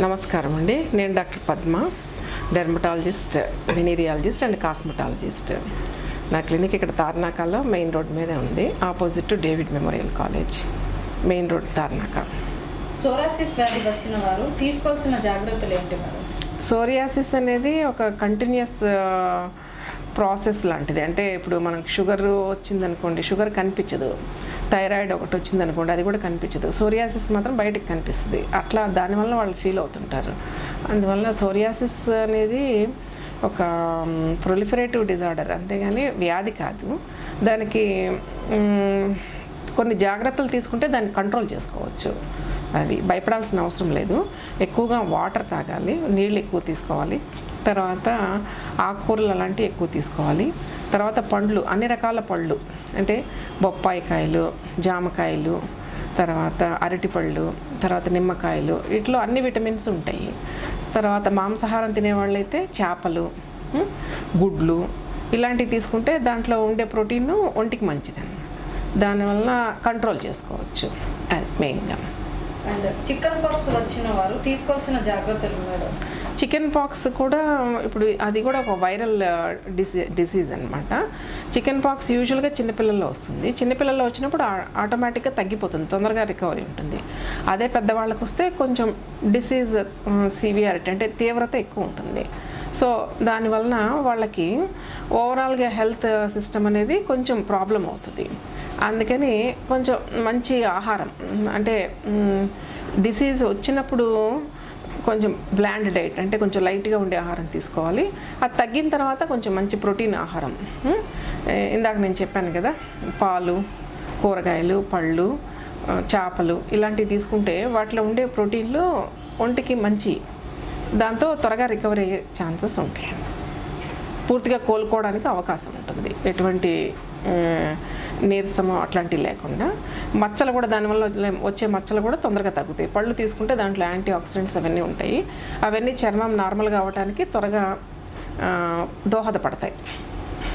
నమస్కారం అండి. నేను doctor Padma, dermatologist, venereologist and cosmetologist. నా క్లినిక్ ఇక్కడ తార్నాకాలో మెయిన్ రోడ్ మీదే ఉంది, opposite to David memorial college, main road Tarnaka. Psoriasis వ్యాధి వచ్చిన వారు తీసుకోవాల్సిన జాగ్రత్తలు ఏంటి మేడం? సోరియాసిస్ అనేది ఒక కంటిన్యూస్ ప్రాసెస్ లాంటిది. అంటే ఇప్పుడు మనకు షుగర్ వచ్చిందనుకోండి, షుగర్ కనిపించదు. థైరాయిడ్ ఒకటి వచ్చిందనుకోండి, అది కూడా కనిపించదు. సోరియాసిస్ మాత్రం బయటకు కనిపిస్తుంది. అట్లా దానివల్ల వాళ్ళు ఫీల్ అవుతుంటారు. అందువల్ల సోరియాసిస్ అనేది ఒక ప్రొలిఫరేటివ్ డిజార్డర్, అంతేగాని వ్యాధి కాదు. దానికి కొన్ని జాగ్రత్తలు తీసుకుంటే దాన్ని కంట్రోల్ చేసుకోవచ్చు. అది భయపడాల్సిన అవసరం లేదు. ఎక్కువగా వాటర్ తాగాలి, నీళ్ళు ఎక్కువ తీసుకోవాలి, తర్వాత ఆకుకూరలు అలాంటివి ఎక్కువ తీసుకోవాలి, తర్వాత పండ్లు, అన్ని రకాల పళ్ళు అంటే బొప్పాయి కాయలు, జామకాయలు, తర్వాత అరటిపళ్ళు, తర్వాత నిమ్మకాయలు, వీటిలో అన్ని విటమిన్స్ ఉంటాయి. తర్వాత మాంసాహారం తినేవాళ్ళైతే చేపలు, గుడ్లు ఇలాంటివి తీసుకుంటే దాంట్లో ఉండే ప్రోటీన్ ఒంటికి మంచిదని, దానివల్ల కంట్రోల్ చేసుకోవచ్చు. అది మెయిన్గా. అండ్ చికెన్ పాక్స్ వచ్చిన వారు తీసుకోవాల్సిన జాగ్రత్తలు మేడం? చికెన్ పాక్స్ కూడా ఇప్పుడు అది కూడా ఒక వైరల్ డిసీజ్ అనమాట. చికెన్ పాక్స్ యూజువల్గా చిన్నపిల్లల్లో వస్తుంది. చిన్నపిల్లల్లో వచ్చినప్పుడు ఆటోమేటిక్గా తగ్గిపోతుంది, తొందరగా రికవరీ ఉంటుంది. అదే పెద్దవాళ్ళకి వస్తే కొంచెం డిసీజ్ సివియారిటీ అంటే తీవ్రత ఎక్కువ ఉంటుంది. సో దానివలన వాళ్ళకి ఓవరాల్గా హెల్త్ సిస్టమ్ అనేది కొంచెం ప్రాబ్లం అవుతుంది. అందుకని కొంచెం మంచి ఆహారం, అంటే డిసీజ్ వచ్చినప్పుడు కొంచెం బ్లాండ్ డైట్ అంటే కొంచెం లైట్గా ఉండే ఆహారం తీసుకోవాలి. అది తగ్గిన తర్వాత కొంచెం మంచి ప్రోటీన్ ఆహారం, ఇందాక నేను చెప్పాను కదా, పాలు, కూరగాయలు, పళ్ళు, చేపలు ఇలాంటివి తీసుకుంటే వాటిలో ఉండే ప్రోటీన్లు ఒంటికి మంచి, దాంతో త్వరగా రికవరీ అయ్యే ఛాన్సెస్ ఉంటాయి. పూర్తిగా కోలుకోవడానికి అవకాశం ఉంటుంది, ఎటువంటి నీరసము అట్లాంటివి లేకుండా. మచ్చలు కూడా దానివల్ల వచ్చే మచ్చలు కూడా తొందరగా తగ్గుతాయి. పళ్ళు తీసుకుంటే దాంట్లో యాంటీ ఆక్సిడెంట్స్ అవన్నీ ఉంటాయి. అవన్నీ చర్మం నార్మల్గా అవ్వడానికి త్వరగా దోహదపడతాయి.